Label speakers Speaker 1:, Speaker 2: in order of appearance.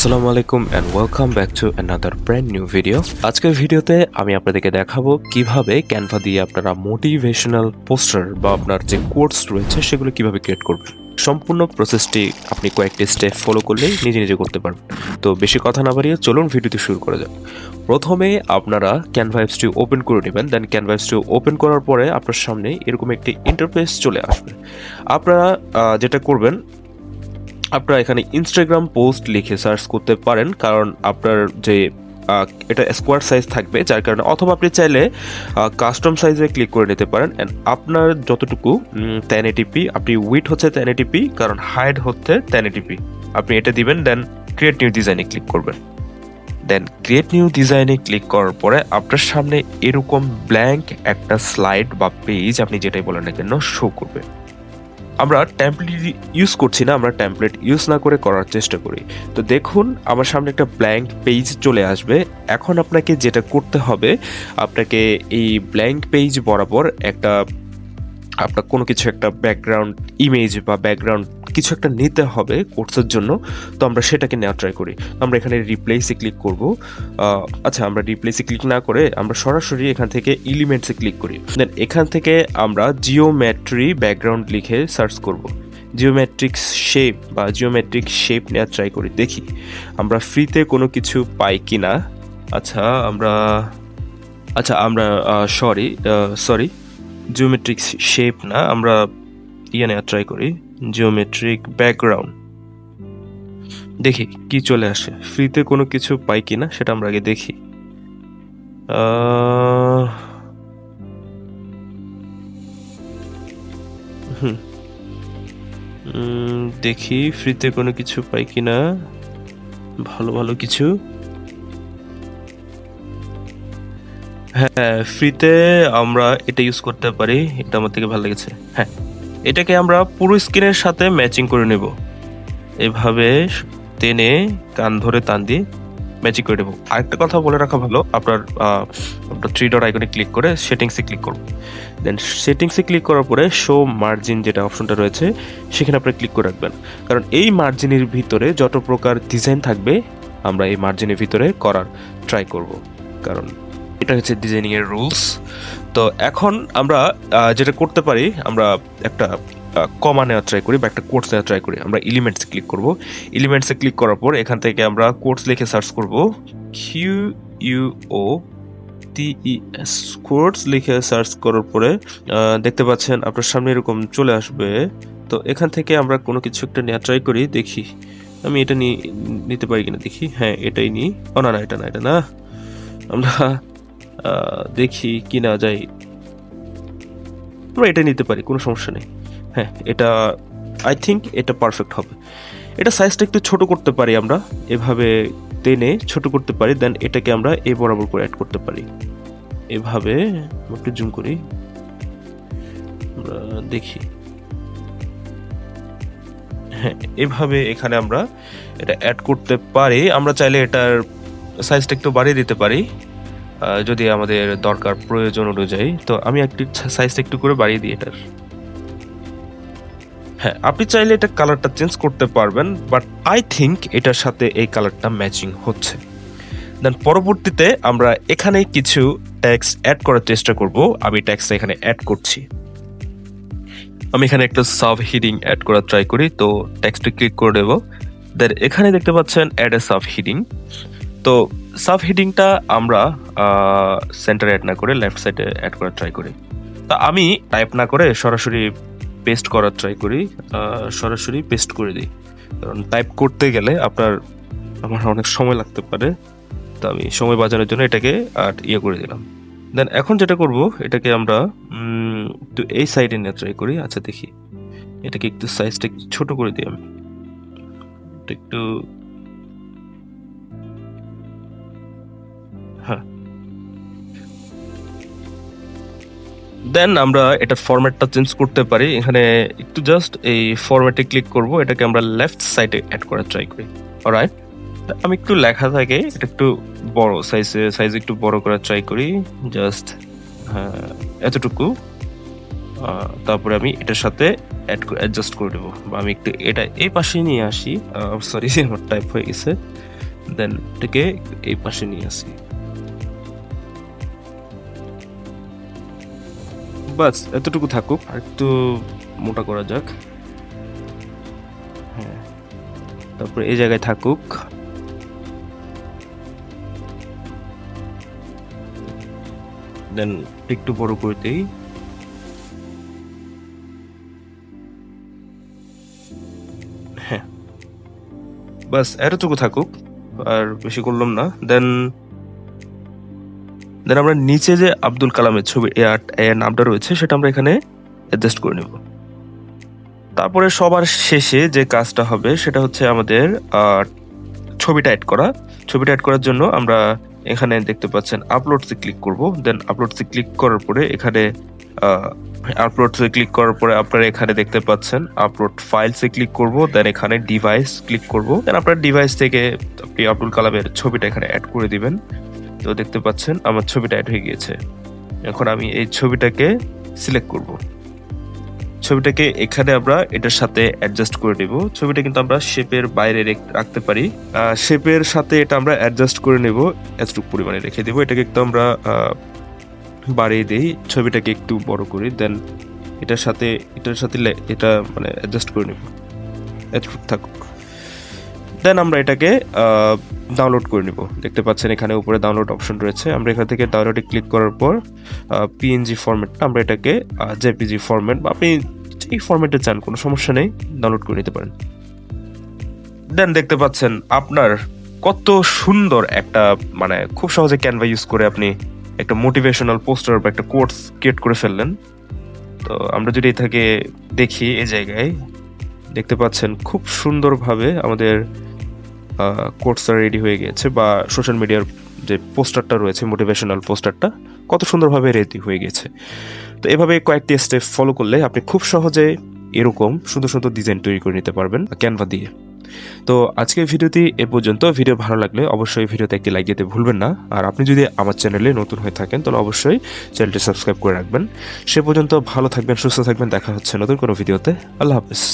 Speaker 1: আসসালামু আলাইকুম and welcome back to another brand new video. আজকের ভিডিওতে আমি আপনাদেরকে দেখাবো কিভাবে ক্যানভা দিয়ে আপনারা মোটিভেশনাল পোস্টার বা আপনার যে কোটস রয়েছে সেগুলো কিভাবে ক্রিয়েট করবেন। সম্পূর্ণ প্রসেসটি আপনি কয়েকটি স্টেপ ফলো করলেই নিজে নিজে করতে পারবেন। তো বেশি কথা না বাড়িয়ে চলুন ভিডিওটি শুরু করা যাক। প্রথমে আপনারা ক্যানভা অ্যাপসটি ওপেন করে নেবেন। দেন ক্যানভা অ্যাপসটি ওপেন করার পরে আপনার সামনে এরকম একটি ইন্টারফেস চলে আসবে। আপনারা যেটা করবেন, আপনারা এখানে ইনস্টাগ্রাম পোস্ট লিখে সার্চ করতে পারেন, কারণ আপনার যে এটা স্কোয়ার সাইজ থাকবে, যার কারণে, অথবা আপনি চাইলে কাস্টম সাইজে ক্লিক করে নিতে পারেন। অ্যান্ড আপনার যতটুকু 1080p, আপনি উইথ হচ্ছে 1080p, কারণ হাইট হচ্ছে 1080p, আপনি এটা দিবেন। দেন ক্রিয়েট নিউ ডিজাইনে ক্লিক করবেন। দেন ক্রিয়েট নিউ ডিজাইনে ক্লিক করার পরে আপনার সামনে এরকম ব্ল্যাঙ্ক একটা স্লাইড বা পেজ, আপনি যেটাই বলেন না কেন, শো করবে। আমরা টেমপ্লেট ইউজ করছি না, আমরা টেমপ্লেট ইউজ না করে করার চেষ্টা করি। তো দেখুন আমার সামনে একটা ব্ল্যাঙ্ক পেজ চলে আসবে। এখন আপনাকে যেটা করতে হবে, আপনাকে এই ব্ল্যাঙ্ক পেজ বরাবর একটা আপনার কোনো কিছু একটা ব্যাকগ্রাউন্ড ইমেজ বা ব্যাকগ্রাউন্ড কিছু একটা নিতে হবে কোর্সের জন্য। তো আমরা সেটাকে নেওয়া ট্রাই করি। আমরা এখানে রিপ্লেসে ক্লিক করব। আচ্ছা, আমরা রিপ্লেসে ক্লিক না করে আমরা সরাসরি এখান থেকে এলিমেন্টসে ক্লিক করি। দেন এখান থেকে আমরা জিওমেট্রি ব্যাকগ্রাউন্ড লিখে সার্চ করব। জিওমেট্রিক্স শেপ বা জিওমেট্রিক শেপ নেওয়া ট্রাই করি, দেখি আমরা ফ্রিতে কোনো কিছু পাই কি না। আমরা সরি, জিওমেট্রিক শেপ না, আমরা নেওয়া ট্রাই করি, জিওমেট্রিক ব্যাকগ্রাউন্ড। দেখি কি চলে আসে, ফ্রিতে কোনো কিছু পাই কিনা সেটা আমরা আগে দেখি। দেখি ফ্রিতে কোনো কিছু পাই কিনা, ভালো ভালো কিছু। হ্যাঁ, ফ্রিতে আমরা এটা ইউজ করতে পারি, এটা আমার থেকে ভালো লেগেছে। হ্যাঁ, এটাকে আমরা পুরো স্ক্রিনের সাথে ম্যাচিং করে নেব। এভাবে টেনে কান ধরে টান দিয়ে ম্যাচিং করে নেব। আরেকটা কথা বলে রাখা ভালো, আপনার 3 ডট আইকনে ক্লিক করে সেটিংসে ক্লিক করব। দেন সেটিংসে ক্লিক করার পরে শো মার্জিন যেটা অপশনটা রয়েছে, সেখানে আপনি ক্লিক করে রাখবেন। কারণ এই মার্জিনের ভিতরে যত প্রকার ডিজাইন থাকবে, আমরা এই মার্জিনের ভিতরে করার ট্রাই করব, কারণ এটা হচ্ছে ডিজাইনিং এর রুলস। তো এখন আমরা যেটা করতে পারি, আমরা একটা কমা নেওয়া ট্রাই করি বা একটা কোর্স নেওয়া ট্রাই করি। আমরা এলিমেন্টসে ক্লিক করব। এলিমেন্টসে ক্লিক করার পর এখান থেকে আমরা কোর্স লিখে সার্চ করব, QUOTES, কোর্স লিখে সার্চ করার পরে দেখতে পাচ্ছেন আপনার সামনে এরকম চলে আসবে। তো এখান থেকে আমরা কোনো কিছু একটা নেওয়া ট্রাই করি, দেখি আমি এটা নিতে পারি কিনা, দেখি। হ্যাঁ, এটাই নিই। ও না, এটা না, আমরা দেখি কি না যায়। আমরা এটা নিতে পারি, কোনো সমস্যা নেই। হ্যাঁ, এটা আই থিঙ্ক এটা পারফেক্ট হবে। এটা সাইজটা একটু ছোট করতে পারি, আমরা এভাবে টেনে ছোট করতে পারি। দেন এটাকে আমরা এই বরাবর করে অ্যাড করতে পারি, এভাবে। একটু জুম করি, আমরা দেখি। হ্যাঁ, এভাবে এখানে আমরা এটা অ্যাড করতে পারি। আমরা চাইলে এটার সাইজটা একটু বাড়িয়ে দিতে পারি যদি আমাদের দরকার প্রয়োজন অনুযায়ী। তো আমি একটু সাইজটা একটু করে বাড়িয়ে দিই এটার। হ্যাঁ, আপনি চাইলে এটা কালারটা চেঞ্জ করতে পারবেন, বাট আই থিঙ্ক এটার সাথে এই কালারটা ম্যাচিং হচ্ছে। দেন পরবর্তীতে আমরা এখানে কিছু টেক্সট অ্যাড করার চেষ্টা করব। আমি টেক্সট এখানে অ্যাড করছি। আমি এখানে একটা সাব হেডিং অ্যাড করার ট্রাই করি। তো টেক্সটে ক্লিক করে দেব। দেন এখানে দেখতে পাচ্ছেন অ্যাড এ সাব হেডিং। তো সাব হেডিংটা আমরা সেন্টারে অ্যাড না করে লেফট সাইডে অ্যাড করার ট্রাই করি। তা আমি টাইপ না করে সরাসরি পেস্ট করার ট্রাই করি, সরাসরি পেস্ট করে দিই, কারণ টাইপ করতে গেলে আমার অনেক সময় লাগতে পারে। তো আমি সময় বাঁচানোর জন্য এটাকে করে দিলাম। দেন এখন যেটা করব, এটাকে আমরা একটু এই সাইডে নিয়ে ট্রাই করি। আচ্ছা, দেখি এটাকে একটু সাইজটা একটু ছোট করে দিই আমি, একটু। হ্যাঁ, দেন আমরা এটার ফরম্যাটটা চেঞ্জ করতে পারি। এখানে একটু জাস্ট এই ফরম্যাটে ক্লিক করব, এটাকে আমরা লেফট সাইডে অ্যাড করার ট্রাই করি। অলরাইট, আমি একটু লেখা থাকে, এটা একটু বড় সাইজ একটু বড় করার ট্রাই করি, জাস্ট এতটুকু। তারপরে আমি এটার সাথে অ্যাডজাস্ট করে দেবো, বা আমি একটু এটা এই পাশে নিয়ে আসি। সরি, আমার টাইপ হয়ে গেছে। দেন এটাকে এই পাশে নিয়ে আসি। বাস এতটুকু থাকুক, আর একটু মোটা করা যাক। হ্যাঁ, তারপর এই জায়গায় থাকুক। দেন একটু বড় করে দেই। হ্যাঁ, বাস এতটুকু থাকুক, আর বেশি করলাম না। দেন দেন আমরা নিচে যে আব্দুল কালামের ছবি এর নামটা রয়েছে সেটা আমরা এখানে অ্যাডজাস্ট করে নেব। তারপরে সবার শেষে যে কাজটা হবে সেটা হচ্ছে আমাদের ছবিটা অ্যাড করা। ছবিটা অ্যাড করার জন্য আমরা এখানে দেখতে পাচ্ছেন আপলোডসে ক্লিক করব। দেন আপলোডসে ক্লিক করার পরে এখানে আপলোডসে ক্লিক করার পরে আপনারা এখানে দেখতে পাচ্ছেন আপলোড ফাইলসে ক্লিক করব। দেন এখানে ডিভাইস ক্লিক করব। দেন আপনার ডিভাইস থেকে আপনি আব্দুল কালামের ছবিটা এখানে অ্যাড করে দিবেন। তো দেখতে পাচ্ছেন আমার ছবিটা অ্যাড হয়ে গিয়েছে। এখন আমি এই ছবিটাকে সিলেক্ট করব। ছবিটাকে এখানে আমরা এটার সাথে অ্যাডজাস্ট করে নেব। ছবিটা কিন্তু আমরা শেপের বাইরে রাখতে পারি। শেপের সাথে এটা আমরা অ্যাডজাস্ট করে নেব, এতটুকু পরিমাণে রেখে দেবো। এটাকে একটু আমরা বাড়িয়ে দিই, ছবিটাকে একটু বড় করি। দেন এটার সাথে এটা মানে অ্যাডজাস্ট করে নেব, এতটুকু থাকুক। দেন আমরা এটাকে ডাউনলোড করে নিব। দেখতে পাচ্ছেন এখানে উপরে ডাউনলোড অপশন রয়েছে। আমরা এখান থেকে ডাউনলোডে ক্লিক করার পর পিএনজি ফরম্যাটটা আমরা এটাকে জেপিজি ফরম্যাট বা আপনি এই ফরম্যাটে চান কোনো সমস্যা নেই, ডাউনলোড করে নিতে পারেন। দেন দেখতে পাচ্ছেন আপনার কত সুন্দর একটা মানে খুব সহজে ক্যানভা ইউজ করে আপনি একটা মোটিভেশনাল পোস্টার বা একটা কোটস ক্রিয়েট করে ফেললেন। তো আমরা যদি এটাকে দেখি, এই জায়গায় দেখতে পাচ্ছেন খুব সুন্দরভাবে আমাদের কোটসটা রেডি হয়ে গিয়েছে, বা সোশ্যাল মিডিয়ার যে পোস্টারটা রয়েছে মোটিভেশনাল পোস্টারটা কত সুন্দরভাবে রেডি হয়ে গেছে। তো এভাবে কয়েকটি স্টেপ ফলো করলে আপনি খুব সহজে এরকম সুন্দর সুন্দর ডিজাইন তৈরি করে নিতে পারবেন ক্যানভা দিয়ে। তো আজকের ভিডিওটি এ পর্যন্ত। ভিডিও ভালো লাগলে অবশ্যই ভিডিওতে একটি লাইক দিতে ভুলবেন না। আর আপনি যদি আমার চ্যানেলে নতুন হয়ে থাকেন তাহলে অবশ্যই চ্যানেলটি সাবস্ক্রাইব করে রাখবেন। সে পর্যন্ত ভালো থাকবেন, সুস্থ থাকবেন। দেখা হচ্ছে নতুন কোনো ভিডিওতে। আল্লাহ হাফেজ।